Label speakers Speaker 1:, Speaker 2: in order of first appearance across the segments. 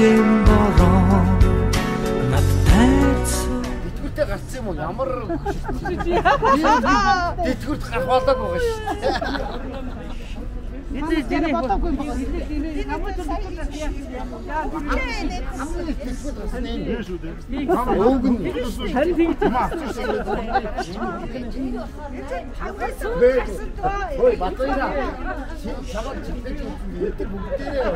Speaker 1: Жилийн бороо над тайцсан.
Speaker 2: Дэтгэвртэй гарцсан юм уу? Ямар дэтгэврт гарах болоог байгаа шүү дээ.
Speaker 3: Эцэг бодоогүй юм.
Speaker 2: Намайг дэтгэврт гарсан юм шүү дээ. Өөг нь харин тийм юм аа. Ой, батайра. Шагаад чигтэй юм гэдэг бүгдээрээ.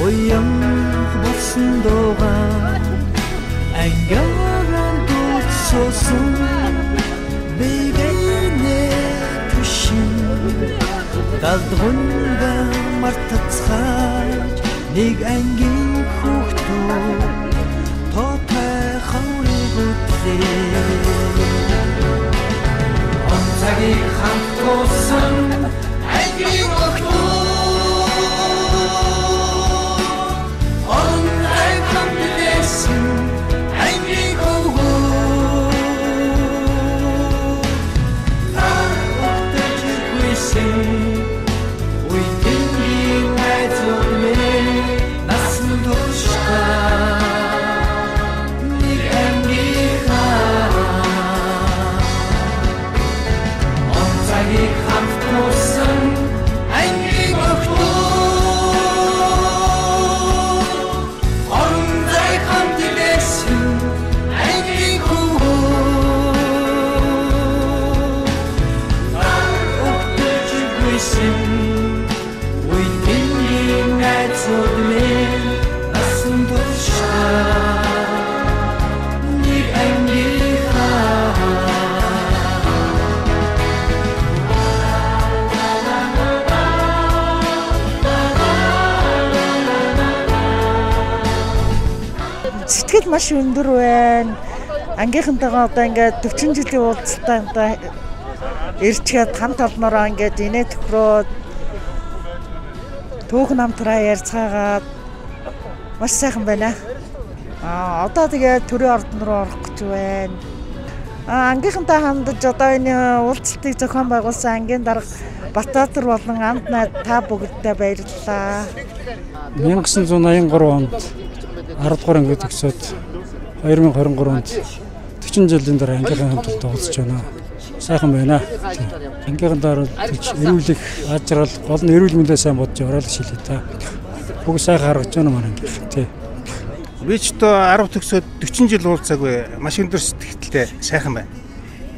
Speaker 1: Оян болсон дуугаа ангааран дуудсан бибэнэ түшин далдгунга мартацгааж нэг ангийн хүүхдүүд тоотой хаврыг үтлээ он цагийг хамт туусан ангийн хүүхдүүд
Speaker 3: Сэтгэл маш өндөр байна. Ангийнхантайгаа одоо ингээд 40 жилийн уулзалтаа ирчгээд хамт олноороо ингээд инээ төхрөөд түүхэн хамтраа ярьцгаагаад маш сайхан байна. Одоо тэгээд төрийн ордон руу орох гэж байна. Ангийнхантай хамтдаж одоо энэ уулзалтыг зохион байгуулсан ангийн дарга Батбаатар болон амт найз та бүгдтэй баярлалаа.
Speaker 4: 1983 онд 10 дугаар анги төгсөөд 2023 онд 40 жилийн дараа ангийнхаа хамтд уулзж байна. Сайхан байна. Ангийнхаа дараа эрүүлэх, ажрал, гол нь эрүүл мэндээ сайн бодож ороод шилээ та. Бүгд сайхан харагдаж байна маань ангийнх тий.
Speaker 5: Би ч одоо 10 төгсөөд 40 жил уулзаагүй маш өндөр сэтгэлтэй сайхан байна.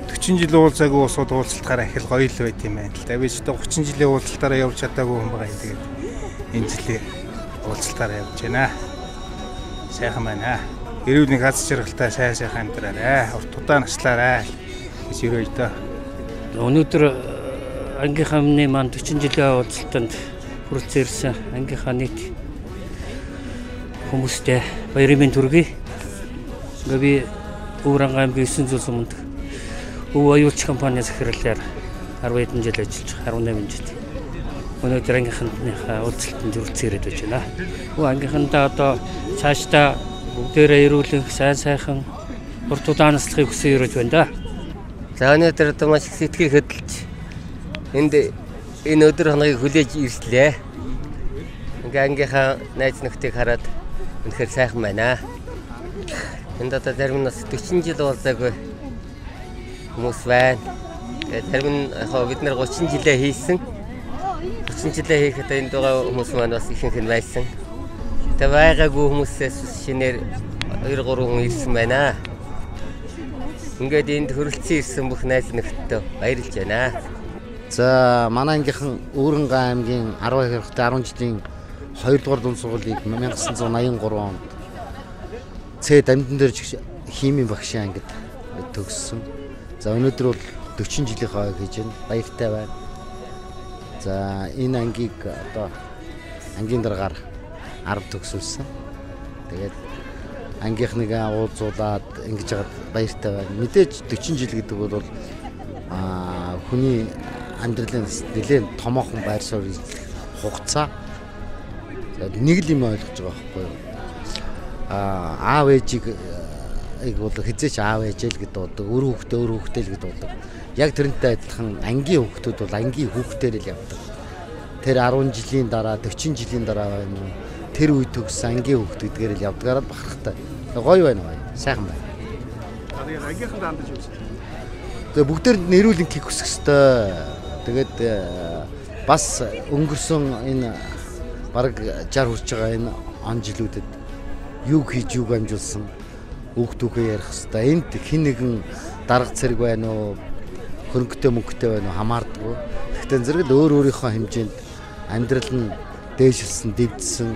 Speaker 5: 40 жил уулзаагүй усууд уулзалтаараа их л гоё л байт юм байна л да. Би ч одоо 30 жилийн уулзалтаараа явж чадаагүй хүн байгаа юм. Тэгээд энэ жилийн уулзалтаараа явж байна. Сайхан байна. Эрүүл нэг аз жаргалтай сайхан амьдраарай. Урт удаан наслаарай гэж өрөөж дөө.
Speaker 6: Өнөөдөр ангийнхаа өмнө маань 40 жилийн уулзалтанд хүрэлцэн ирсэн ангийнхаа нийт хүмүүстээ баярын мэнд хүргэе. Ингээ би Өвөрангай аймгийн 9 зүйлс өмнөд Өв аюулч компани захирлаар 10 хэдэн жил ажиллаж 18 жил. Өнөөдөр ангийнхаа уулзалтанд хүрэлцэн ирээд байж байна. Ангийнхандаа одоо цаашдаа бүгдээрээ эрүүлэх сайхан урт удаан наслахыг хүсэн өрөөж байна да.
Speaker 7: За өнөөдөр одоо маш их сэтгэл хөдлөж энэ өдөр хоногийг хүлээж ирслээ. Ингээ ангийнхаа найз нөхдийг хараад үнэхээр сайхан байна. Энд одоо зарим нь 40 жил уулзаагүй хүмүүс байна. Зарим нь бид нар 30 жилээ хийсэн. 30 жилээ хийхэд энд байгаа хүмүүс маань бас ихэнх нь байсан. Тэ байгаагүй хүмүүсээс шинээр 2-3 хүн ирсэн байна. Ингээд энд хүрэлцэн ирсэн бүх найз нөхдөд баярлж байна.
Speaker 8: За манай ангийнхан Өвөрангай аймгийн 12 хэрэгтэй 10 жилийн 2 дугаар дунд сургуулийг 1983 онд Ц дамжин дээр химийн багшийн ангид төгссөн. За өнөөдөр бол 40 жилийн хойг хийж байна. Баяртай байна. За энэ ангийг одоо ангийн дараагаар 10 төгсүүлсэн. Тэгээд ангийнхныгаа уулзуулаад ингэж яагаад баяртай байна. Мэдээж 40 жил гэдэг бол хүний амьдралын нэлээд томоохон байр суурь хугацаа. Нэг л юм ойлгож байгаа байхгүй юу? Аав ээжийг бол хизээч аав ээжэл гэдэг болдог. Өр хүүхдээ л гэдэг болдог. Яг тэрнтэй адилхан ангийн хүүхдүүд бол ангийн хүүхдээр л явдаг. Тэр 10 жилийн дараа 40 жилийн дараа байна уу? Тэр үед төгссөн ангийн хүүхдүүдгээр л явдгаараа бахархтай. Гоё байна гоё. Сайхан байна.
Speaker 2: Тэгээд ангийнхан даандаж юу вэ?
Speaker 8: Тэгээ бүгдээр нэрүүлэн хийх хүсэх ёстой. Тэгээд бас өнгөрсөн энэ бараг 60 хүрч байгаа энэ он жилүүдэд юу хийж юуг амжуулсан хүүхдүүгээ ярих ёстой. Энд хэн нэгэн дарга цэрэг байна уу? Хөрөнгөтэй мөнгөтэй байна уу хамаардаггүй. Гэхдээ зэрэг л өөр өөрийнхөө хэмжээнд амьдрал нь дээшилсэн, дэвдсэн,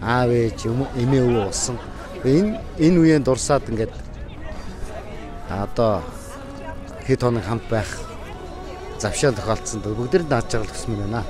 Speaker 8: аав ээж, эмээ өвөө болсон. Энэ үеийн дурсаад ингээд одоо хэд хоног хамт байх завшаан тохиолдсон. Бүгдээр нааж байгаа л хүсмэн байна.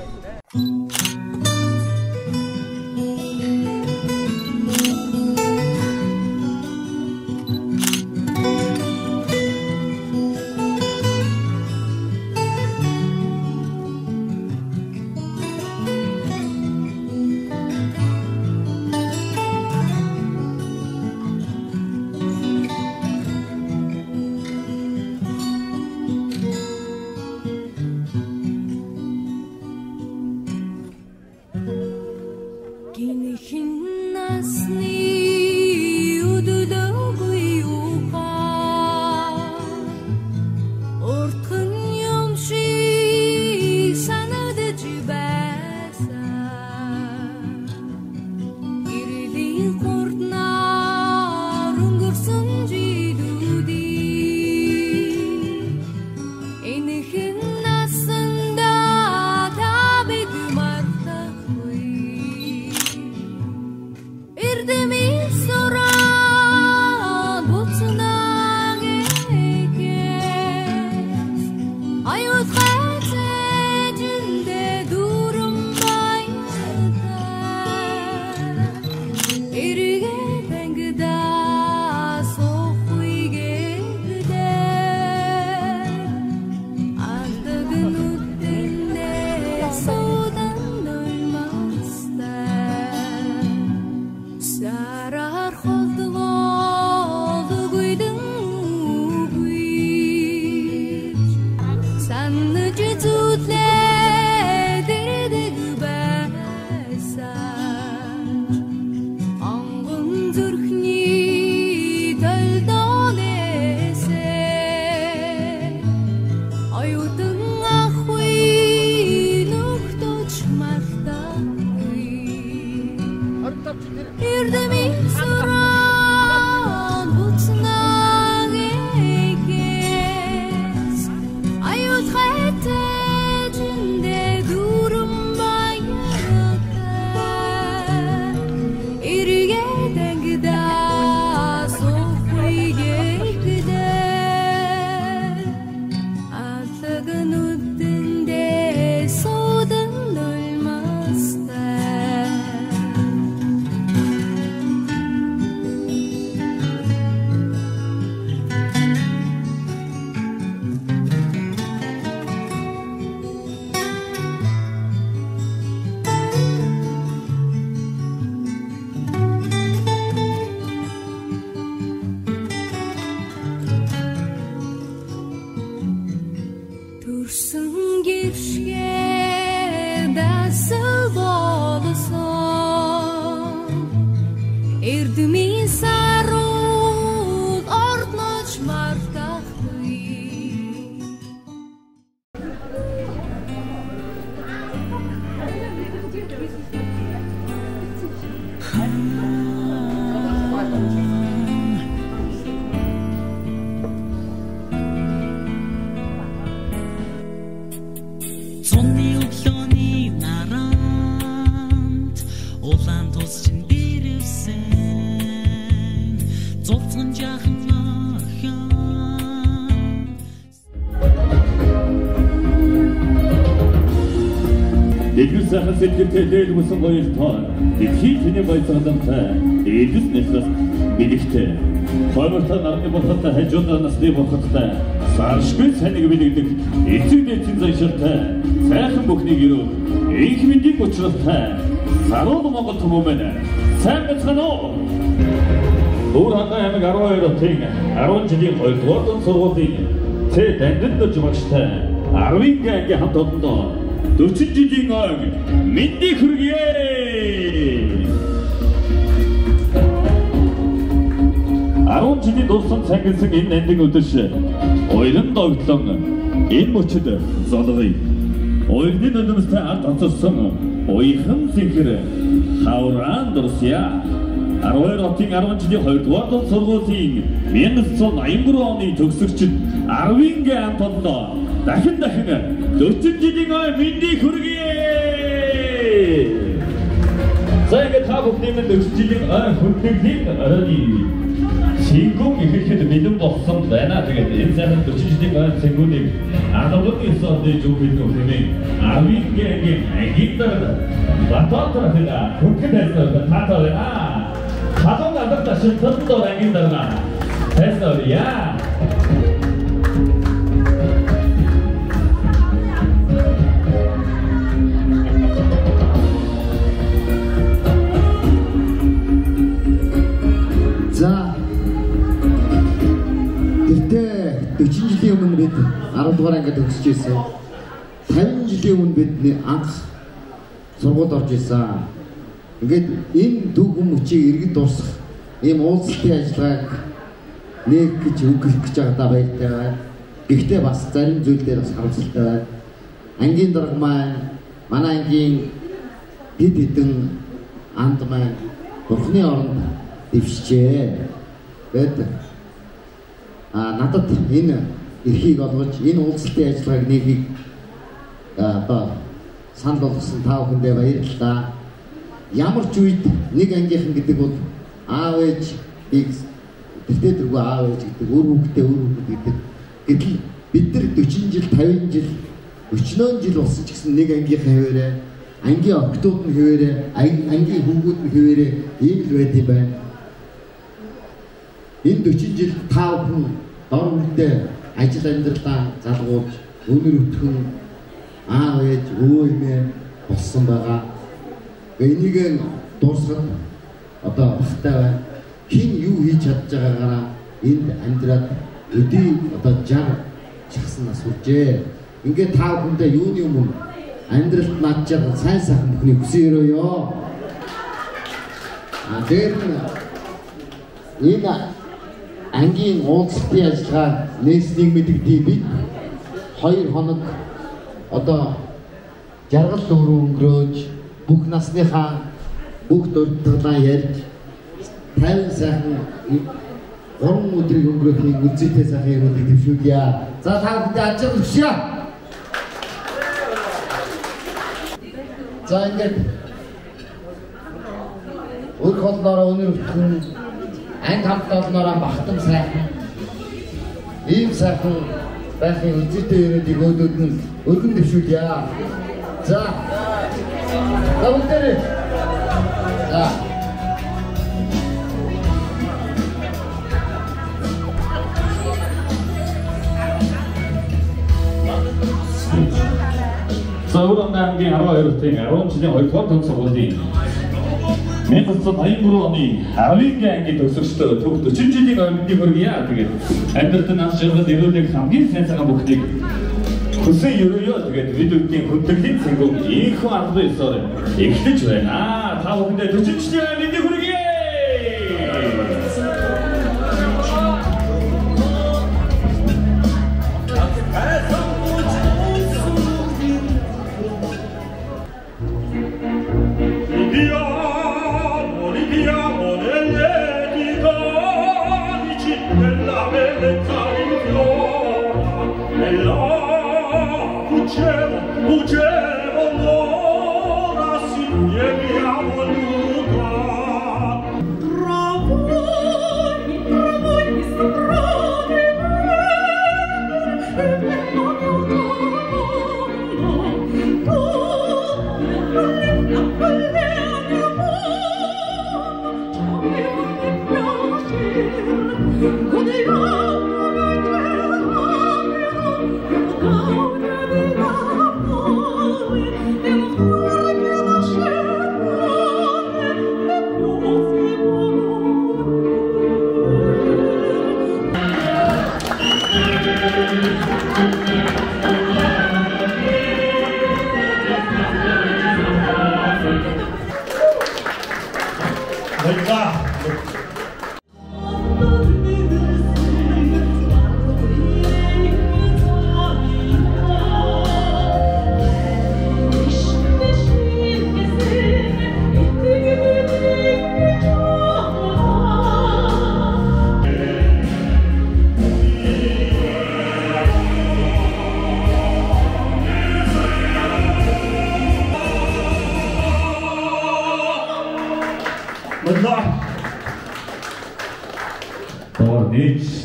Speaker 9: Сайхан сэтгэлтэй дээлгүйсэн гоёлтой дэлхийн тэний баяцгаалтай эдгэс нэхрас бэлэгтэй хоймортой нарны бурхадтай хажуудаа насны бурхадтай саршгүй саниг бэлэгдэг эцэг дээдсийн заншилтай сайхан бүхнийг өрөө их мэндийг учруултай саруул Монгол хүмүүс байна. Сайн бацгаана уу? Хангай аймаг 12-ын 10 жилийн 2-р дунд сургуулийн Ц Дандиндар жимагчтай 10-ийн ангийн хамт олондоо 40 жилийн ойг мэндийг хүргье. 10 жилийн дурсан цангилсан энэ нандин өдөш уйлан догтлон энэ мөчөд золгоё. Уйлны нөлөөстэй ард онцорсон уйхан зинхэр хавраан дурся. 12 хотын 10 жилийн 2-р дунд сургуулийн 1983 оны төгсөгчд 10-ийн хамт олондоо дахин 40 жилийн ой мэндийг хүргье. Зайг та бүхний 40 жилийн ой хүргэлийн оройн Сингүн ихэхэд мэдэн болсон байна. Тэгээд энэ сайхан 40 жилийн ой сэнгүүнийг алгадын ёсоор зөв мэдэн хэмээн 10-ийн агитар бататар хэдэ хүнхэд хайснаар татаа байна. Хатан адар ташин төндөө агин дарна. Хайснаар яа.
Speaker 8: За 40 жилийн өмнө бид 10 дугаар ангид төгсөж ирсэн. 50 жилийн өмнө бид анх сургуульд орж ирсэн. Ингээд энэ дүү хүмүүчийг иргэд дуусгах ийм уулзалтын ажиллагааг нэг гэж өгөх гэж байгаадаа баяртай байна. Гэхдээ бас зарим зүйл дээр бас харамсалтай байна. Ангийн дарга маань манай ангийн хэд хэдэн анд маань бурхны оронд дэвшжээ. Тэгээд надад энэ эрхийг олгож энэ уулзалтын ажиллагааг нэгийг одоо санал болгосон та бүхэндээ баярлалаа. Ямар ч үед нэг ангийнхан гэдэг бол аав ээжийг тэртээ дөрвөө аав ээж гэдэг, өөр хүүхдээ өөр хүүхэд гэдэг. Гэтэл бид нар 40 жил, 50 жил, 40 жил болсон ч гэсэн нэг ангийнхан хэвээрээ, ангийн октод нь хэвээрээ, ангийн хүүгүүд нь хэвээрээ ийм л байд юм байна. Энэ 40 жил та бүхэн дор бүрдээ ажил амьдралаа залгуулж өнөр өтгөн аав ээж өвөө эмээ болсон байгаа. Энийг дуусгах одоо багтай байна. Хин юу хийж чадж байгаагаараа энд амьдраад өдий одоо 60 чагсан нас хүрчээ. Ингээд та бүхэндээ юуны өмнө амьдралд надж байгаа сайн сайхан бүхний хүсэн өрөөё. Тэр энэ ангийн уулзалтын ажиллагаа нээснийг мэдэгдээ бид 2 хоног одоо жаргал дөрөв өнгөрөөж бүх насныхаа бүх дурдлагаа ярьж 50 сайхан 3 өдрийг өнгөрөөхийн үзээтэй сайхан юмнуудыг дэвшүүлье. За та бүхэнд ажил өгшөө. За ингээд өөр холноороо өнөр өтгөн анги хамт олноороо бахтам сайхан ийм сайхан байхын үзээтэй юмнуудыг өдөн дэвшүүлье. За бүгдээрээ за
Speaker 9: Сауран аймгийн 12 хотын 10 жилийн 2-р дунд сургуулийн 1983 оны 10-ийн ангийн төгсөгчдөө төв 40 жилийн өмнөний хүргье. Тэгээд амьдралд нас жаргал ирүүлэх хамгийн сайн цагаан бүхнийг хүсэн өрөөё. Тэгээд видеогийн хөтөлбөрийн цэнгүүг ийхүү арга ёсоор эхлэж байна. Та бүхэндээ 40 жилийн өмнөний хүргье.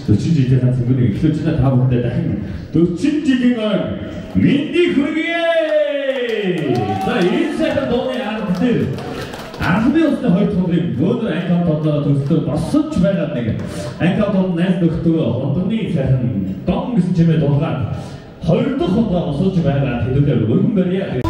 Speaker 9: 40 жилийн цэнгүүнийг эхлүүлж та бүхэндээ дахин 40 жилийн мэндийг хүргэе. За энэ сайхан дууны ард дээр Армын усны хоёр томрыг өндөр анкам тодороо төсөлтөөр босож байгаа нэг анкам тод найз нөхдөд хондны сайхан дон гэсэн чимээ дуулгаад хоёр дахь удаа босож байгаа хэдүүлээ өргөн барья.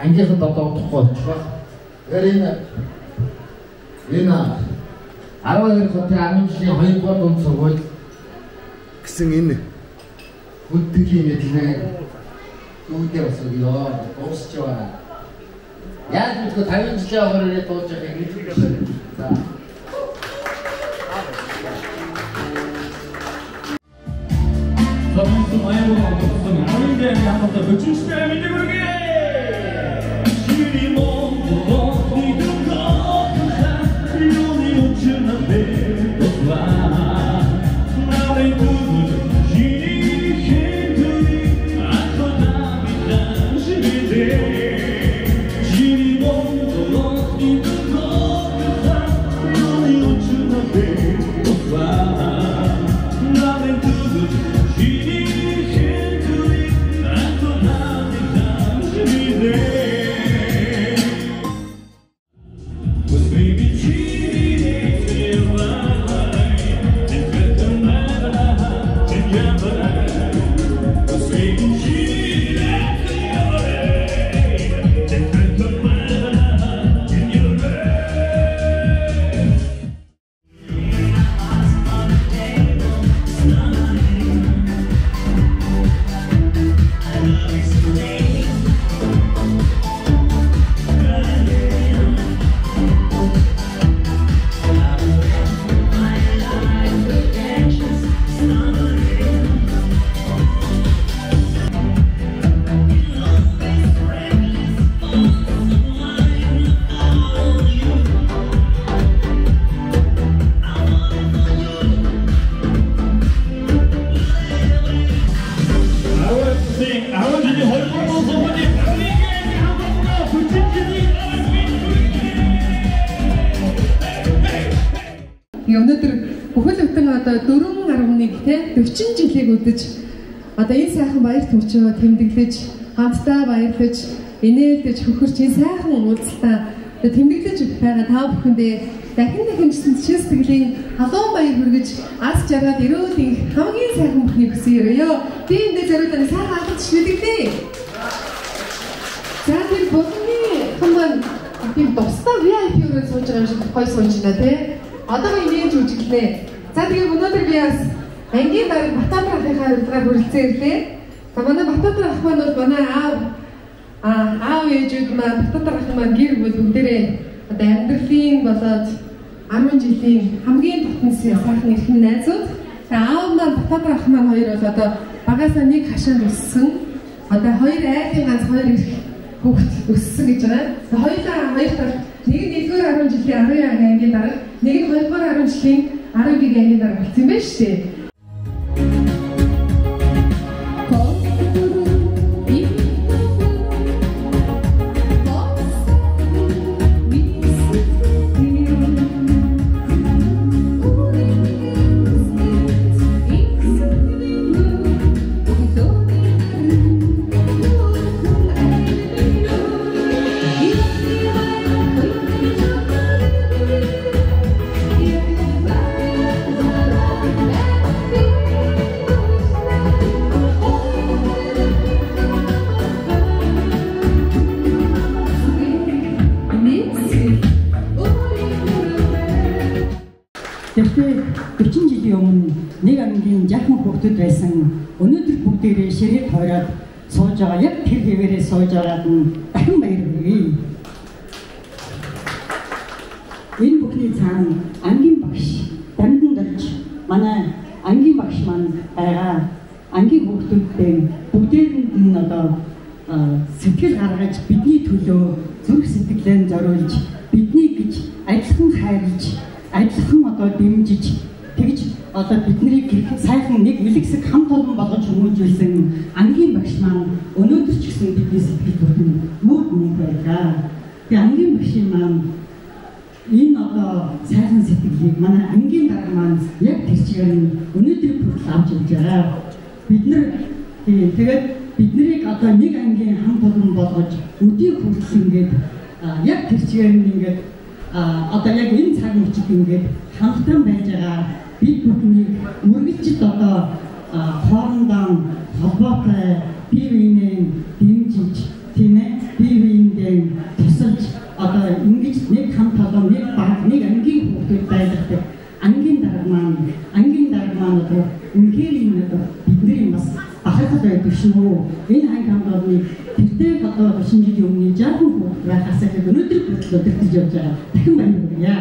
Speaker 8: ангийнхан додоодохгүй очихоо. Тэгэхээр энэ 12 хотын 10 жилийн 2 дугаар дунд сургууль гэсэн энэ хүндэтгэлийн мэдлэг үүгээр бас өгөө дуусч байна. Яаж мэдгүй 50 жилийн хооронд дуулж байгааг хэлж байна. За. Замун маяг болсон хамгийн хамтаа өчигчтэй мэдэг үргээ.
Speaker 10: Тэгээ өнөөдөр бүхэл бүтэн одоо 4.1 те 40 жилийг үдэж одоо энэ сайхан баяр төвчөө тэмдэглэж хамтдаа баярлаж инээлдэж хөхөрч энэ сайхан уулзалтаа тэмдэглэж байгаа та бүхэндээ дахин шин сэтгэлийн халуун баяр хүргэж ас жаргал өрөөл инх хамгийн сайхан бүхнийг хүсье. Тиймдээ зориулсан сайхан алхаж шүлэгдээ. За тэр бүгний хамгаан тийм тусдаа VIP-ээр сууж байгаа юм шиг гой сууж байна те. Одоо инээж үжиглээ. За тэгээ өнөөдөр би бас ангийн дарга Батбаатарынхаа урилгаар хүрэлцэн ирлээ. За манай Батбаатар ах маань бол манай аав ээжүүд маань Батбаатар ах маань гэр бүл бүгдээрээ одоо амьдралын болоод 10 жилийн хамгийн дотн сайхан эрхэм найзууд. Аав маань Батбаатар ах маань хоёр бол одоо багасаа нэг хашаанд өссөн. Одоо хоёр айлын ганц хоёр их хүүхэд өссөн гэж байгаа. Хоёр тал нэг нь 1-р 10 жилийн 12 ангийн дарга, нэг нь 2-р 10 жилийн 11 ангийн дарга болсон юм байна шүү дээ.
Speaker 11: Тэгвэл 40 жилийн өмнө нэг ангийн жаахан хүүхдүүд байсан. Өнөөдөр бүгдээрээ ширээ тойроод сууж байгаа. Яг тэр хэвээрээ сууж байгаад нь дахин баяр хүргэе. Энэ бүхний цаана ангийн багш дамдан дөрж манай ангийн багш маань байгаа. Ангийн хүүхдүүдтэй бүгдээрэнд нь одоо сэтгэл гаргаж бидний төлөө зүрх сэтгэлээ зориулж бидний гэж адилхан хайрлж адилхан одоо дэмжиж тэгж одоо биднийг сайхан нэг элэгсэг хамт олон болгож хүмүүжүүлсэн ангийн багш маань өнөөдөр ч гэсэн бидний сэтгэл бүрэн мөн байгаа. Тэгээ ангийн багшийн маань энэ одоо сайхан сэтгэлийг манай ангийн дарга маань яг тэр чигээр нь өнөөдөр хүртэл авч явж байгаа. Бид нар тэгээд биднийг одоо нэг ангийн хамт олон болгож өдий хүртэл ингээд яг тэр чигээр нь ингээд одоо яг энэ цаг мөчид ингээд хамтдан байж байгаа бид бүхнийг мөргөлчд одоо хоорондоо холбоотой бие биенээ дэмжиж тийм ээ бие биендээ тусалж одоо ингэж нэг хамт олон нэг баг нэг ангийн хүүхдүүд байдаг ангийн дарга маань одоо үнэхээр бидний бас бахархал байдаг шүү. Энэ анги хамт олныг тэртээ одоо 40 жилийн өмнө жаахан хүүхд байхаас их өнөөдөр хүртэл өдөртөж явж байгаа. Дахин баяр хүргье.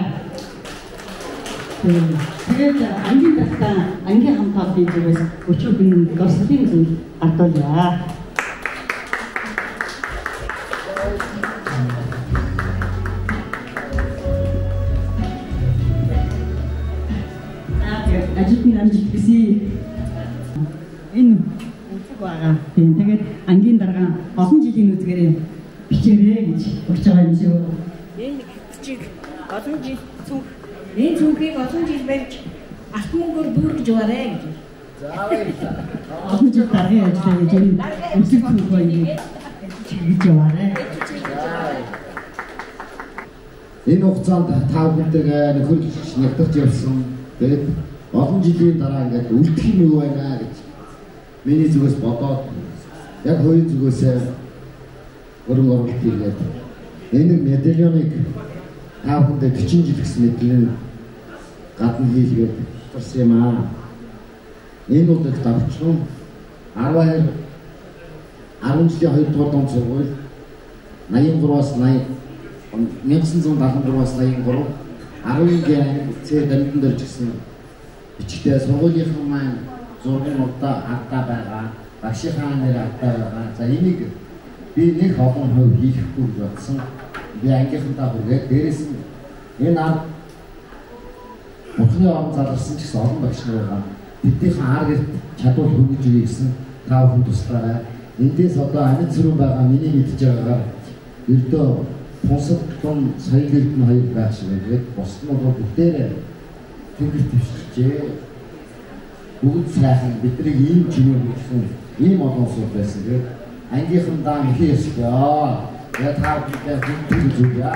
Speaker 11: Тэгээд ангийн дарга ангийн хамт олонны зүгээс өчигдөр дурсгалын зүйл гардуулъя. Ажитны амжилт хүсье. Энэ үзэг байгаа. Тэгээд ангийн дарга олон жилийн үзгээрээ бичээрэй гэж урьж байгаа юм шүү. Энэ бичиг олон жил цүнх энэ цүнхийг олон жил барьж алт мөнгөөр бүргэж яваарэ гэж. За баярлалаа. Олон жил даргын ажиллаа гэж энэ үзэг цүнх байгаад хийж яваарэ.
Speaker 8: Энэ хугацаанд та бүхэнтэйгээ нөхөрлөж нягдаж явсан. Тэгээд олон жилийн дараа ингээд үлдэх юм юу байна гэж миний зүгээс бодоод яг хоёрын зүгээс өргөн оруулалт хийгээд энэ медальоныг та бүхэндээ 40 жил гэсэн мэдлэг гадна хийлгээд турсан юм аа. Энэ удаад давчрын 10 жилийн 2 дугаар дунд сургууль 83-аас 1973-аас 83 11 C дамжин дөрж гисэн бичгтээ сургуулийнхаа маань зургийн удаа алдаа байгаа. Багшийнхаа нэр алдаа байгаа. За энийг би нэг олон хувь хийхгүй гэж бодсон. Би ангийнхантаа хүргээд дээрээс нь энэ ард Бурхны орон заларсан ч гэсэн олон багш нар байгаа. Биднийхээ ар гэрт чадвар хөгжиж өгье гэсэн та бүхэн туслаарай. Эндээс одоо амьд зэрэг байгаа миний мэдж байгаагаар ердөө тусад том соёл эрдэнэ хоёр байх шиг байдаг. Бусд нь бол бүгдээрээ
Speaker 2: тэнгэр твшчихжээ. Бүгд сайхан бидний ийм чиний өгсөн ийм олон сууд байсан гэдэг ангийнхандаа нэхээсгээ. Я тав гэдэг бүгд зүгөө.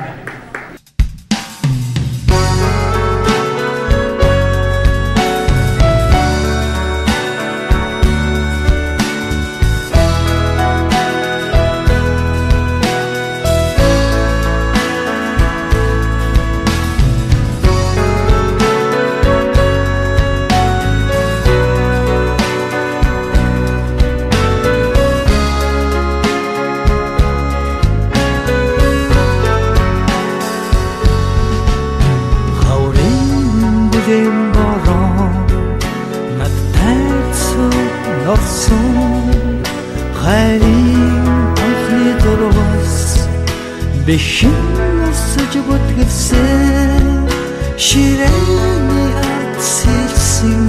Speaker 1: Бэхэн өсөж бүтгэлсэн ширээний ад сэлсэн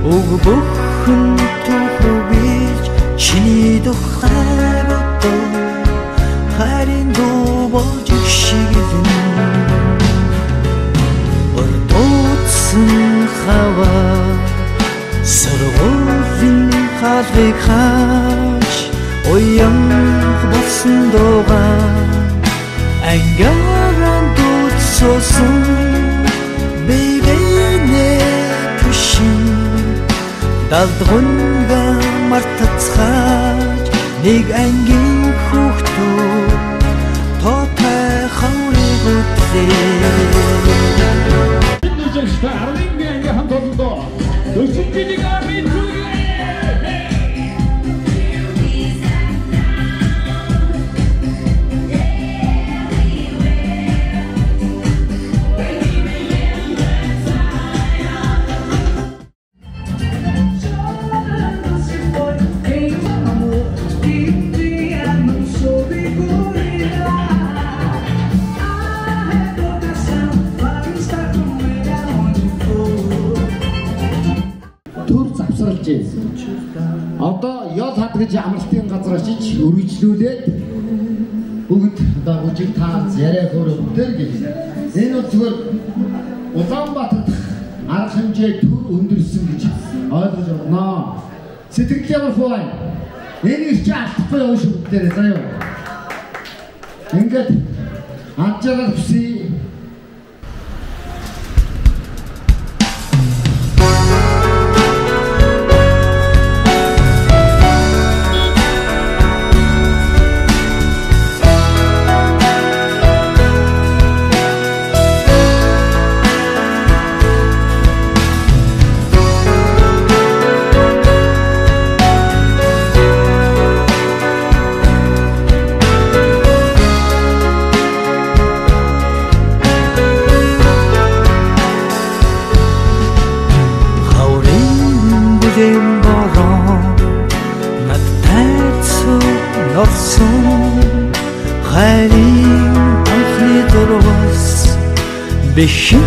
Speaker 1: уг бүхэн тухугэж чиний тухай бодоо харин дуу болж шигдэн өрдөөцсөн хаваа сөргөлийн халыг хааж уян болсон дуугаа ангааран дуудсан бивэнэ түшин далдгунга мартацхаач нэг ангийн хүүхдүүд тоотой хаврыг үтлээ
Speaker 9: Just darling and I'm going to do something I mean to
Speaker 2: одоо ял хад гэж амралтын газар очиж өргөжлүүлээд бүгд одоо хүчиг таац яриа хөрөв дээр гэж. Энэ бол зүгээр Улаанбаатарт арга хэмжээ төр өндөрсөн гэж ойлгож байна. Сэтгэл ямар хуваан. Энийг ч алдахгүй явж бүгдээр заяа. Ингээд анчаараа хүсье.
Speaker 1: Бэхэн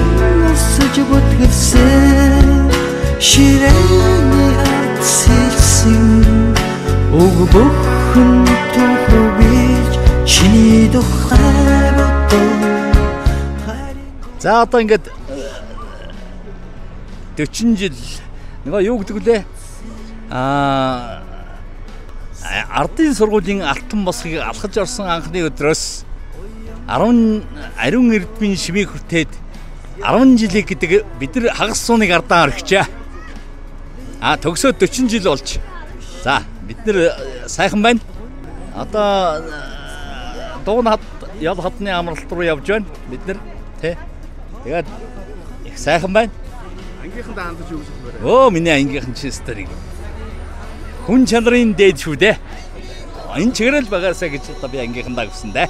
Speaker 1: өсөж бүтгэлсэн ширээний ад сэлсэн уг бүхэн тухугэж чиний тухай бодоо.
Speaker 12: За одоо ингээд 40 жил нөгөө юу гэдэг лээ? Ардын сургуулийн алтан босгийг алхаж орсон анхны өдрөөс ариун эрдмийн шимийг хүртээд 10 жилиг гэдэг бид нар хагас сууныг ардаа орхичаа. Төгсөөд 40 жил болж. За бид нар сайхан байна. Одоо дуун хад ял хадны амралт руу явж байна. Бид нар тий. Тэгээд их сайхан байна. Ангийнхандаа хандаж юу гэж байна? Миний ангийнхан чи старыг. Хүн чанарын дээд шүү дээ. Энэ чигээрэл багаасаа гэж одоо би ангийнхандаа гүсэн дээ.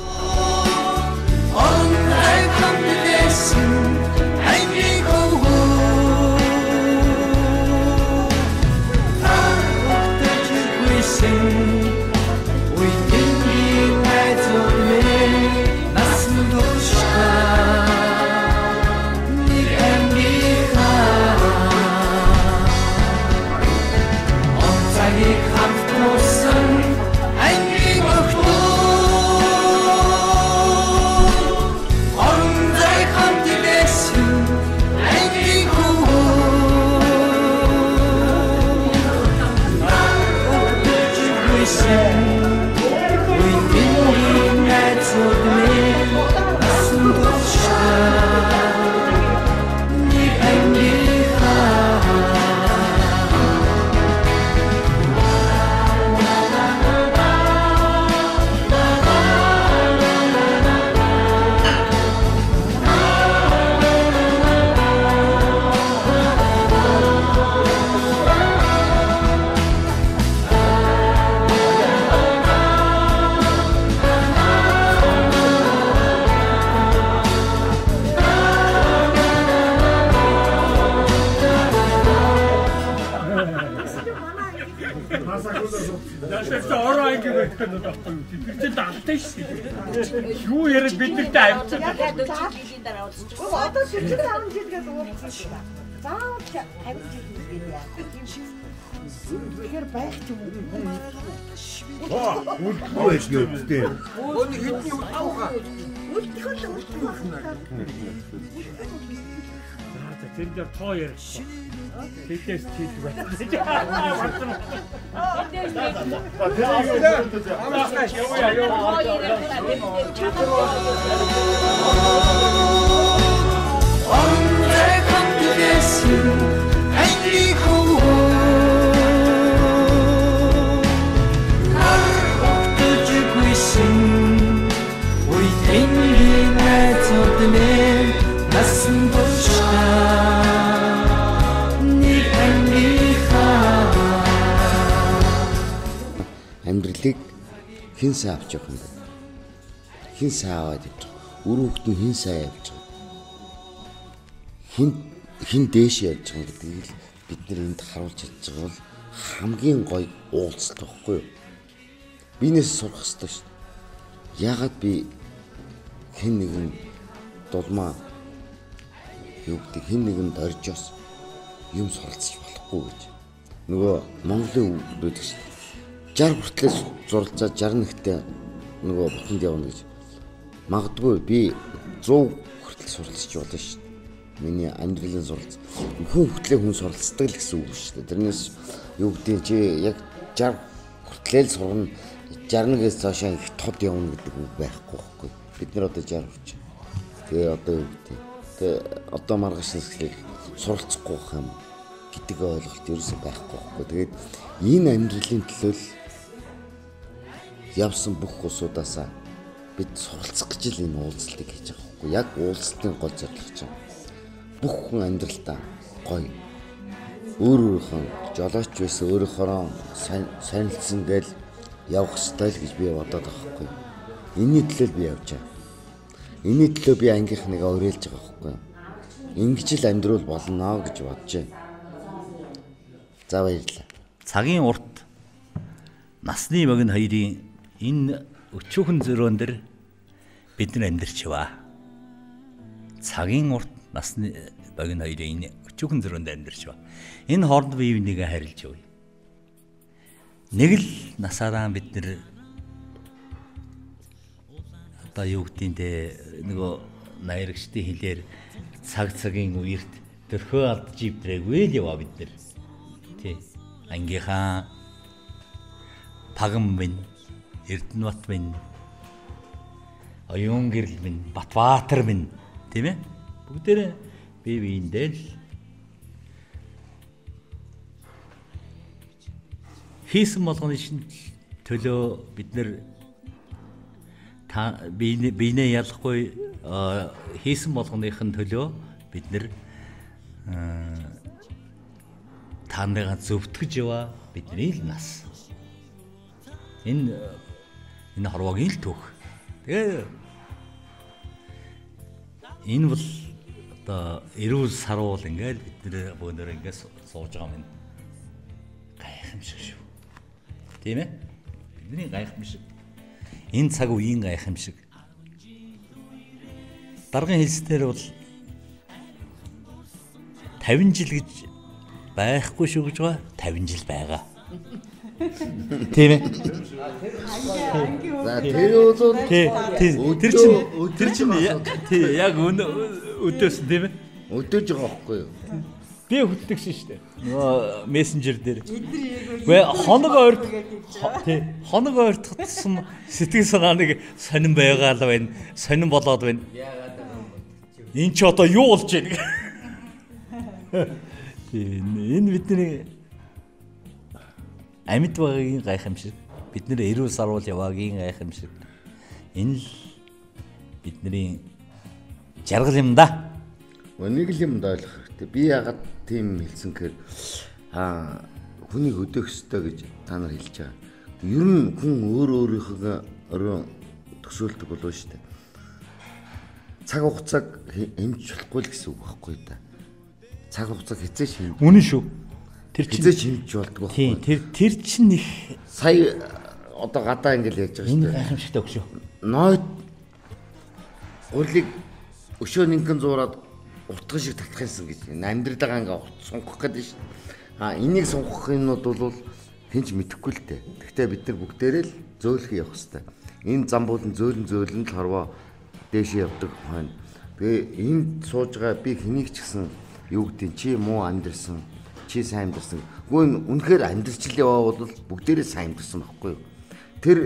Speaker 13: Яшаа ороо анги байх гэдэг байхгүй юу? Бид даалтай шүү. Юу яриад биднэртэй авчиж байгаа.
Speaker 3: Жилийн дараа уулзчих. Одоо 45 жил гэдэг уулзсан шүү. Заавал 50 жил үгээд яа. Тэгэхээр байх ч юм уу?
Speaker 14: Үлдэх байж өвдөө.
Speaker 13: Өөний хэдний утгах.
Speaker 3: Үлдэх л
Speaker 13: тэр дээр тоо ярих. Тэдээс тийх байна.
Speaker 8: Амьдралыг хэн сайн авч явах юм бэ? Хэн сайн аваад явж байгаа? Үр хөвгт нь хэн сайн явж байгаа? Хэн дээш явж байгаа гэдгийг л бид нар энд харуулж чадж байгаа бол хамгийн гоё уулзалт байхгүй юу? Бинээс сурах хэрэгтэй шүү дээ. Яагаад би хэн нэгэн дулмаа юу гэдэг хэн нэгэнд оржоос юм суралцж болохгүй гэж. Нөгөө Монголын үг байдаг шүү дээ. 60 хүртэл зуралцаа 61-т нөгөө бутанд явна гэж. Магадгүй би 100 хүртэл суралцж болно шүү дээ. Миний амьдралын суралц. Хүн хүртлээ хүн суралцдаг л гэсэн үг шүү дээ. Тэрнээс юу гэдэг чи яг 60 хүртэл сургана 61-ээс цаашаа их тод явна гэдэг үг байхгүй байхгүй. Бид нар одоо 60 хүрч. Тэгээ одоо юу гэдэг. Тэгээ одоо маргааш нэслийг суралцахгүй байх юм гэдэг ойлголт ерөөсөй байхгүй байхгүй. Тэгээд энэ амьдралын төлөө явсан бүх усуудаасаа бид суралцах гэж л энэ уулзалтыг хийж байгаа байхгүй. Яг уулзалтын гол зорилго чинь бүх хүн амьдралдаа гоё өөрийнхөө жолооч байсан өөрийнхөө сонирхсан гээл явах ёстой л гэж би бодоод байгаа байхгүй. Энийний төлөө би явж байгаа. Энийний төлөө би ангийнхныгаа уриалж байгаа байхгүй. Ингэж л амьдрал болно гэж бодож байна. За баярлалаа.
Speaker 12: Цагийн урт насны богино хоёрын энэ өчүүхэн зөрөөн дээр бид нар амьдарч баа. Цагийн урт насны богино хоёрын энэ өчүүхэн зөрөөнд амьдарч баа. Энэ хооронд бие бинийгээ харилж явъя. Нэг л насаараа бид нар одоо юу гэдээ нөгөө найрагчдын хэлээр цагийн үерт төрхөө алдж ивдрээгүй л яваа бид нар. Тий. Ангийнхаа пагам минь Эрдэнэбат минь оюун гэрэл минь Батбаатар минь тийм ээ бүгдээрээ бие биендээ л хийсэн болгоны шин төлөө бид нар биенээ ялахгүй хийсэн болгоныхын төлөө бид нар таандайгаа зөвтгөж яваа бидний л нас. Энэ хорвогийн л түүх. Тэгээ энэ бол одоо эрүүл саруул ингээл бид нэр бөөнөр ингээд сууж байгаа юм. Гайхамшиг шүү. Тийм ээ? Бидний гайхамшиг. Энэ цаг үеийн гайхамшиг. Даргын хэлснээр бол 50 жил гэж байхгүй шүү гэж байгаа. 50 жил байгаа. Тийм ээ.
Speaker 8: За тэр бол
Speaker 12: тэр чинь яг өдөөс тийм ээ.
Speaker 8: Өдөөж байгаа байхгүй юу?
Speaker 12: Би хөтлөгсөн шүү дээ. Нөгөө мессенжер дээр. Гэ хоног ойртсон сэтгэл санааныг сонирн байгаа л байна. Сонирн болоод байна. Энд чи одоо юу болж байна? Энэ бидний амьд багийн гайхамшиг. Бид нэр эрүүл саруул яваагийн гайхамшиг. Энэ л бидний жаргал юм да.
Speaker 8: Нэг л юм ойлгох хэрэгтэй. Би ягаад тийм хэлсэн гэхээр хүнийг өдөөх ёстой гэж та нар хэлж байгаа. Ер нь хүн өөрийнхөө төсөөлдөг болов шүү дээ. Цаг хугацааг хэмжиж болохгүй л гэсэн үг байхгүй да. Цаг хугацааг хэзээ шин.
Speaker 12: Үнэн шүү.
Speaker 8: хизээч хэмж болдгоо.
Speaker 12: Тийм тэр чинь их
Speaker 8: сая одоо гадаа ингээл яаж байгаа шүү дээ.
Speaker 12: Энэ гайхамшигтай өшөө.
Speaker 8: Ноёд урлыг өшөө нэгэн зуураад утган шиг татах юмсан гэж амьдралаа ингээ сунгах гэдэг шүү. Энийг сунгах юмнууд бол хинч мэдэхгүй л дээ. Гэхдээ бид нар бүгдээрээ л зөөлхий явах хэрэгтэй. Энэ зам болон зөөлөн л хорвоо дээшээ явдаг хойно. Тэгээ энд сууж байгаа би хэнийг ч гэсэн юу гэдэг чи муу амьдэрсэн, чи сайн амьдэрсэн. Гүн үнэхээр амьдэрчлээ яваа бол бүгдээрээ сайн амьдэрсэн байхгүй юу? Тэр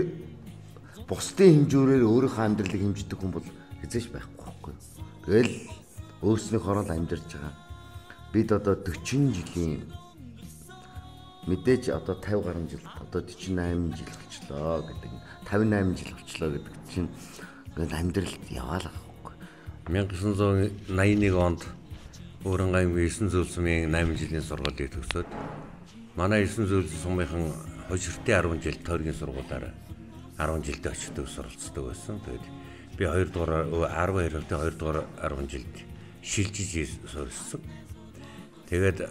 Speaker 8: бусдын хэмжүүрээр өөрийнхөө амьдралыг хэмждэг хүн бол хизээч байхгүй байхгүй юу? Тэгэл өөрснийх орол амьдарч байгаа. Бид одоо 40 жилийн мэдээж одоо 50 гаруй жил одоо 48 жил болчлоо гэдэг 58 жил болчлоо гэдэг чинь ингээл амьдралд яваалаа байхгүй.
Speaker 14: 1981 онд Өөрөнгө аймгийн 9 зөвлөмийн 8 жилийн сургуулийг төгсөөд манай 9 зөвлөмийн сумынхан хожиртын 10 жил тойргийн сургуулиар 10 жилдээ очиж төв суралцдаг байсан. Тэгээд би 2 дугаар 12 дугаар 10 жилд шилжиж сурсан. Тэгээд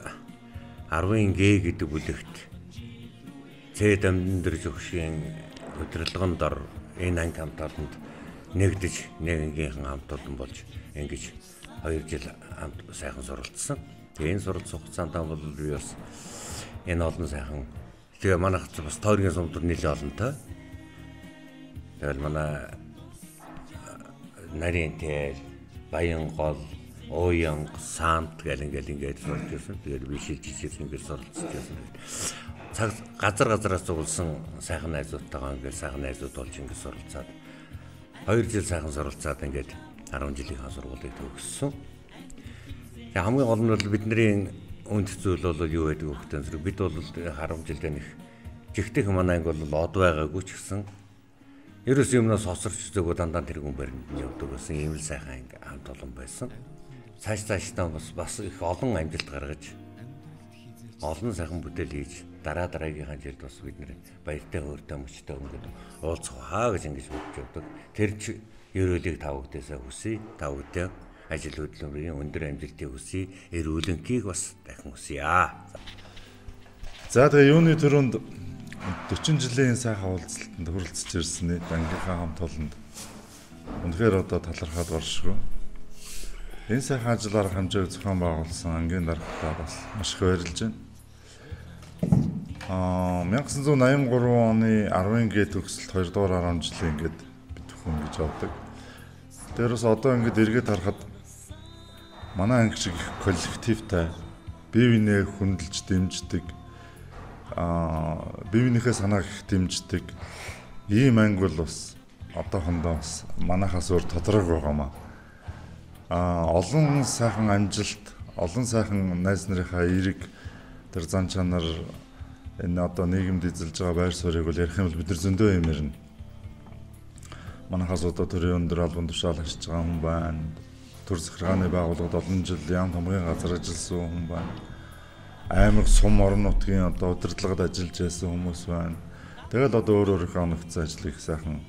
Speaker 14: 10-ын Г гэдэг бүлэгт Цэд амьдар зөвшгийн хөдөлгөөнд дор энэ анги хамтааланд нэгдэж нэгнгийнхэн хамт олон болж ингэж 2 жил хамт сайхан суралцсан. Тэгээ энэ суралц хугацаанд бол би бас энэ олон сайхан тэгээ манайх бас тойргийн сумдад нэлээд олонтой. Тэгэл манай нарийн тэл, баян гол, уян, самт гэл ингээд сурч ирсэн. Тэгээд би шилжиж ингээд суралцж байсан. Цаг газараас зугулсан сайхан найзуудтайгаа ингээд сайхан найзууд болж ингээд суралцаад 2 жил сайхан суралцаад ингээд 10 жилийн сургуулийг төгссөн. Тэгээ хамгийн гол нь бол бидний үнд зүйл бол юу байдаг вэ гэхээр бид бол 10 жилдээ нэг жигтэй манай анги бол од байгаагүй ч гэсэн ерөөс юмнаас хосорч зөөгөө дандаа тэр хүн баримт явдаг байсан ийм л сайхан анги хамт олон байсан. Цаашдаа бас их олон амжилт гаргаж олон сайхан бүтээл хийж дараагийнхаа жилд бас бид нэр баяртай хөөртэй мөчтэй өнгөд уулзах хаа гэж ингэж бодож явдаг. Тэр ч ерөөлийг тавагдасаа хүсье. Тавгдаа ажил хөдөлмөрийн өндөр амжилтыг хүсье. Эрүүлэнхийг бас дахин хүсье.
Speaker 15: За тэгээ юуны төрөнд 40 жилийн сайхан уулзалтанд хүрэлцэж ирсэн нийт ангийнхаа хамт олонд үнэхээр одоо талархаад оршгүй. Энэ сайхан ажлаар хэмжээг зохион байгуулсан ангийн даргатаа бас маш их баярлж байна. 1983 оны 10-ын Г төгсөлт 2 дугаар 10 жилийн ингээд бид хүн гэж авдаг. Тэрээс одоо ингээд эргээд харахад манай анги шиг их коллективтай бие биенээ хүндэлж дэмждэг бие биенийхээ санааг их дэмждэг ийм анги бол бас одоохондоо бас манайхаас өөр тодрог байгаамаа. Олон сайхан амжилт, олон сайхан найз нарынхаа эерэг тэр зан чанар энэ одоо нийгэмд эзэлж байгаа байр суурийг бол ярих юм бол бид нар зөндөө юм ярина. Манайхаас одоо төрийн өндөр албан тушаал ашиж байгаа хүн байна. Төр захиргааны байгууллагад олон жил яам тамгын газар ажилласан хүн байна. Аймаг сум орон нутгийн одоо удирдлагад ажиллаж байсан хүмүүс байна. Тэгэл одоо өөрийнхөө оногдсон ажлыг сайхан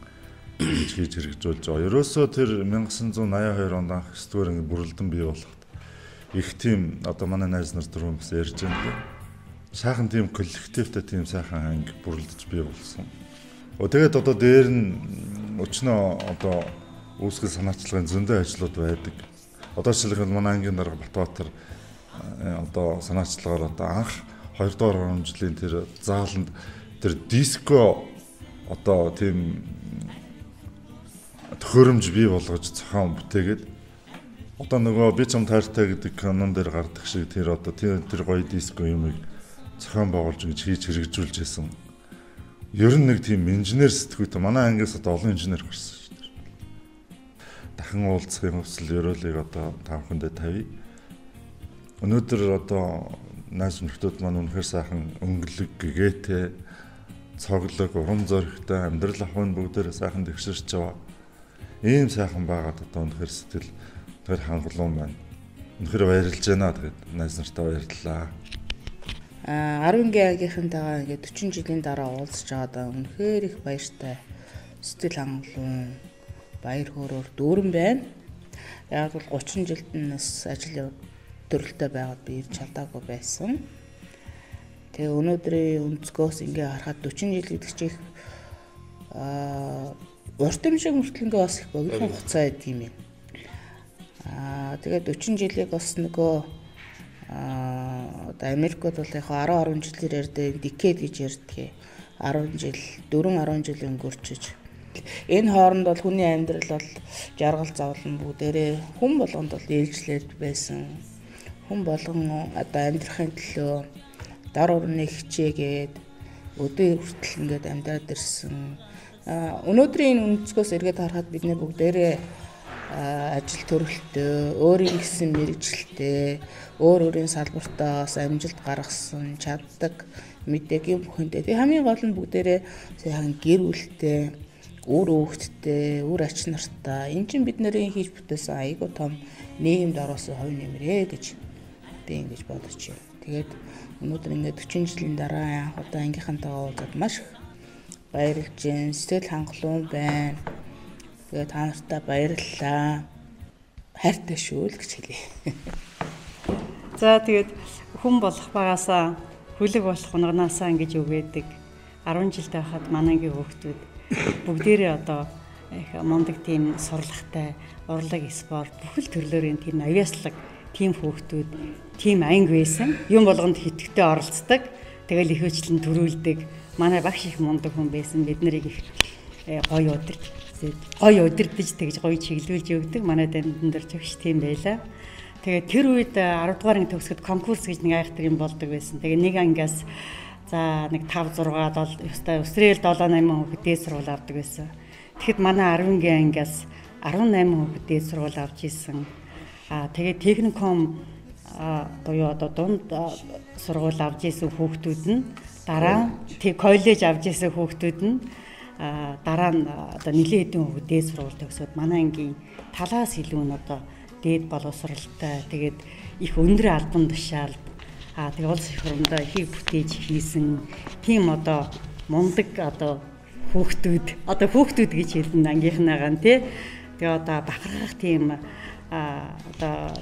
Speaker 15: хийж хэрэгжүүлж байгаа. Ерөөсөө тэр 1982 онд анх 9 дугаар анги бүрэлдэн бий болоход их тийм одоо манай найз нар түрүүн бас ярьж байна. Сайхан тийм коллективтэй тийм сайхан анги бүрэлдэж бий болсон. Тэгээд одоо дээр нь өчнөө одоо үүсгэл санаачлагын зөндөө ажлууд байдаг. Одоо жишээлбэл манай ангийн дарга Батбаатар одоо санаачлагаар одоо анх 2 дугаар 10 жилийн тэр зааланд тэр диско одоо тийм төхөөрөмж бий болгож зохион бүтээгээд одоо нөгөө би чам таартай гэдэг канон дээр гардаг шиг тэр одоо тэр гоё диско юмыг зохион байгуулж ингэж хийж хэрэгжүүлж байсан. Ер нь нэг тийм инженер сэтгүүтэй манай ангиас одоо олон инженер гарсан шүү дээ. Дахин уулзахын хүсэл ерөөлийг одоо таамхандаа тавья. Өнөөдөр одоо найз нөхдүүд маань үнэхээр сайхан өнгөлөг, гэгээтэй, цоглог, урам зоригтой амьдрал ахуйн бүгдээрээ сайхан тэгшэрч байгаа. Ийм сайхан байгаад одоо үнэхээр сэтгэл тэр хангалуун байна. Үнэхээр баярлж байна. Тэгээд найз нартай баярлалаа.
Speaker 16: 10 ангийнхантайгаа ингээд 40 жилийн дараа уулзж байгаадаа үнэхээр их баяртай. Сэтгэл хангалуун, баяр хөөрөөр дүүрэн байна. Яг бол 30 жилд нас ажил төрөлтэй байгаад би ирж чадаагүй байсан. Тэгээ өнөөдрийн өнцгөөс ингээ харахад 40 жил гэдэг чинь урт юм шиг мөртлөө ингээ бас их богино хугацаа гэдэг юм. Тэгээд 40 жилийг бас нөгөө одоо Америкт бол яг 10 жилээр ярьдаг decade гэж ярьдаг. 10 жил, 4-10 жил өнгөрчөж. Энэ хооронд бол хүний амьдрал бол жаргал зовлон бүгдээрээ хүн болгонд бол ээлжлээд байсан. Хүн болгон одоо амьдрахын төлөө дор орны хичээгээд өдөө хүртэл ингээд амьдраад ирсэн. Өнөөдрийн энэ өнцгөөс эргээд харахад бид нэр бүгдээрээ ажил төрөлтөө, өөрийн гэсэн мэрэгжилтэй, өөрийн салбартаас амжилт гаргасан, чаддаг, мэдээгийн бүхэндээ. Тэг хамгийн гол нь бүгдээрээ сайхан гэр бүлтэй, үр хүүхэдтэй, үр ач нартай. Энэ чинь бид нарын хийж бүтээсэн айгүй том нийгэмд ороосон хувь нэмрээ гэж би ингэж бодож байна. Тэгээд өнөөдөр ингээд 40 жилийн дараа одоо ангийнхантайгаа уулзаад маш их баярлж байна. Сэтгэл хангалуун байна. Тэгээд та нартай баярлалаа. Хайртай шүү л гэж хэлье.
Speaker 17: За тэгээд хүн болох багасаа хүлэг болох унаганаасаа ингэж үгээдэг. 10 жилтэй байхад манайгийн хүүхдүүд бүгдээрээ одоо их мондөг тийм сурлагатай, урлаг, спорт бүхэл төрлөөрийн тийм авьяаслаг тийм хүүхдүүд, тийм анги байсан. Юм болгонд хитгэвтэй оролцдог. Тэгэл их хвчлэн төрүүлдэг. Манай багш их мундаг хүн байсан. Бид нарыг их гоё удирдах тэгж гоё чиглүүлж өгдөг. Манай дандан дээр ч тийм байлаа. Тэгээд тэр үед 10 дугаарыг төгсгöd конкурс гэж нэг айхтар юм болдог байсан. Тэгээд нэг ангиас за нэг 5 6 7 өсрөөл 7 8 хүүхэд дээд сургууль авдаг байсан. Тэгэхэд манай 10-гийн ангиас 18 хүүхэд дээд сургууль авч исэн. Тэгээд техникум буюу одоо дунд сургууль авч исэн хүүхдүүд нь дараа нь коллеж авч исэн хүүхдүүд нь дараа нь одоо нэлээд хэдэн хүүхэд дээд сургууль төгсөөд манай ангийн талаас илүү нь одоо дээд боловсралтай тэгээд их өндөр албан тушаал тэгээд улс их хурлаа ихийг бүтээж хийсэн тийм одоо мундаг одоо хүүхдүүд гэж хэлнэ ангийнхнаагаа тий. Тэгээд одоо бахархах тийм одоо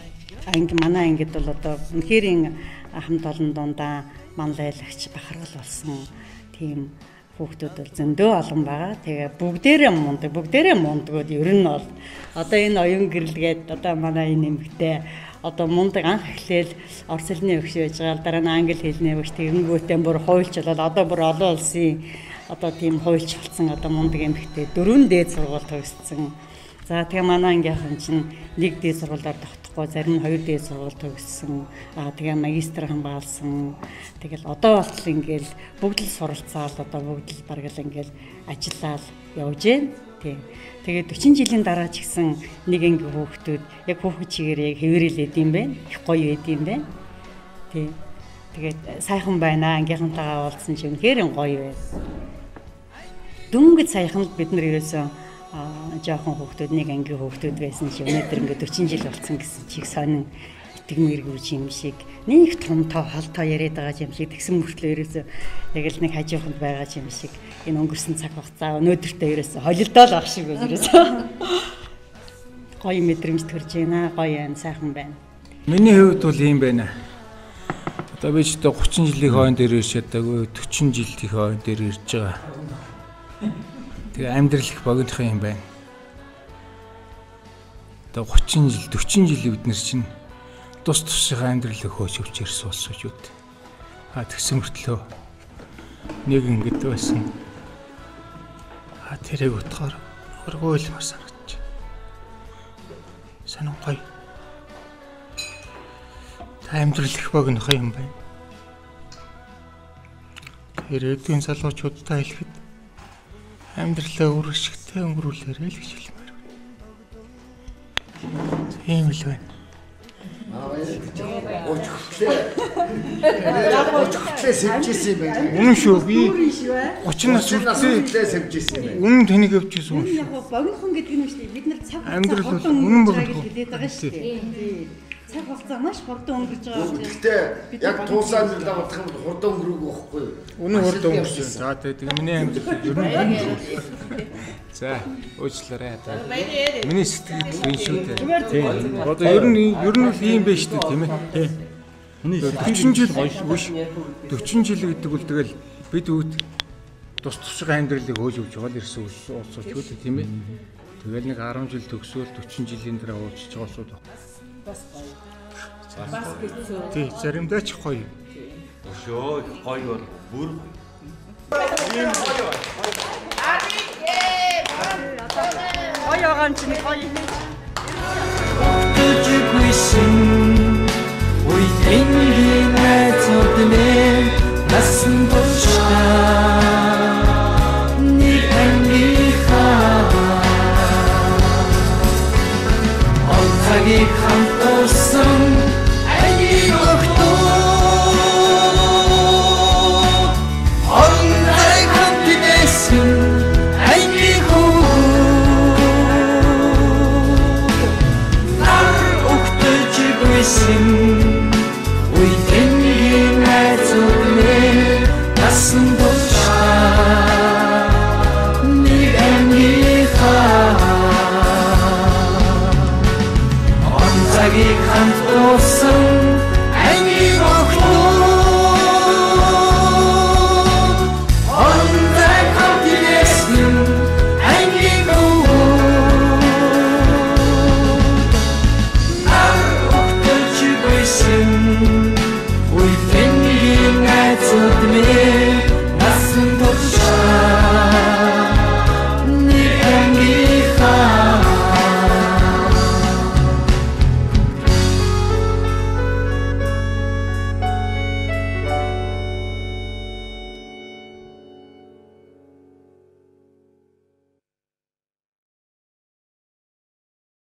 Speaker 17: манай ангид бол одоо үнэхэрийн хамт олон дундаа манлайлагч бахархал болсон тийм хүүхдүүд бол зөндөө олон байгаа. Тэгээ бүгдээрээ мундагуд ер нь бол одоо энэ оюун гэрэлгээд одоо манай энэ нэмэгтэй одоо мундаг анх эхлээл орос хэлний өгш байж байгаа дараа нь англи хэлний өгш тэгэнгүүтээ бүр хуульч болол одоо бүр олон улсын одоо тийм хуульч болсон одоо мундаг нэмэгтэй 4 дээд сургууль төгссөн. За тэгээ манай ангийнхан чинь 1 дээд сургуулиар тогтохгүй зарим нь 2 дээд сургууль төгссөн. Тэгээ магистр хамгаалсан. Тэгэл одоо болтол ингээл бүгд л суралцаал одоо бүгд л бараг л ингээл ажиллаад явж байна. Тэгээд 40 жилийн дараа ч гэсэн нэг анги хүүхдүүд яг хүүхэд чигээр яг хэвэрэлээд юм байна. Их гоё байд юм байна. Тэгээд сайхан байна. Ангийнхантайгаа уулзсан чинь үнэхээр гоё байна. Дөнгөж сайхан л бид нар ерөөсөө жоохон хүүхдүүд нэг анги хүүхдүүд байсан чи өнөөдөр ингээд 40 жил болсон гэсэн чиг сонин итгэмэргүй юм шиг нэг том холтоо яриад байгаа юм шиг тэгсэн мөртлөө ерөөсөө яг л нэг хажууханд байгаа юм шиг энэ өнгөрсөн цаг хугацаа өнөөдөртөө ерөөсөө холилдоол ах шиг ерөөсөө гоё мэдрэмж төрж байна гоё энэ сайхан байна.
Speaker 5: Миний хувьд бол ийм байна. Одоо би ч одоо 30 жилийн хойно дээр ирж чадаагүй 40 жилийн хойно дээр ирж байгаа. Тэгээ амьдрал их богинохон юм байна. Одоо 30 жил 40 жил бид нар чинь тус тусынхаа амьдралыг хөөж өвч ирсэн болсон шүү дээ. Тэгсэн мөртлөө нэг ингэдэг байсан. Тэрийг утгаар өргөөлмөр санагдаж. Санаа гоё. Амьдрал их богинохон юм байна. Ирээдүйн залуучуудтай хэлэхэд амьдралаа үргэлжлэхтэй өнгөрүүлээрэй л гэж хэлмээр байна. Тийм л байна.
Speaker 2: Өчгөлээ сэвжсэн юм байна.
Speaker 5: Үнэн шүү би 30 нас хүртлээ
Speaker 2: сэвжсэн юм байна.
Speaker 5: Үнэн тэнийг өвчсөн юм
Speaker 17: шүү. Яг богинохон гэдэг нь шүү дээ. Бид нар цаг
Speaker 5: амьдрал бол үнэн богинохон
Speaker 17: хэлээд байгаа шүү дээ. Цаг хугацаа маш хурдан өнгөрч байгаа.
Speaker 2: Гэхдээ яг туусаа нэлээд бодох юм бол хурдан өнгөрөөг байхгүй юу?
Speaker 5: Үнэн хурдан өнгөрсөн. За тэгээ миний амьдрал ер нь за уучлаарай. Миний сэтгэл энэ шүү дээ. Тийм. Одоо ер нь л ийм байж шүү дээ тийм ээ. 40 жил биш 40 жил гэдэг бол тэгэл бид үүд тус тусгай амьдралыг хөөж өгч байгаа л ирсэн улсууч үү тийм ээ. Тэгэл нэг 10 жил төгсөөл 40 жилийн дараа уулзч байгаа улсууд байна. Бас гэсэн. Тий, заримдаа ч гоё.
Speaker 14: Өшөө гоё бол бүр
Speaker 17: гоё байгаа юм чинь гоё.
Speaker 1: Did you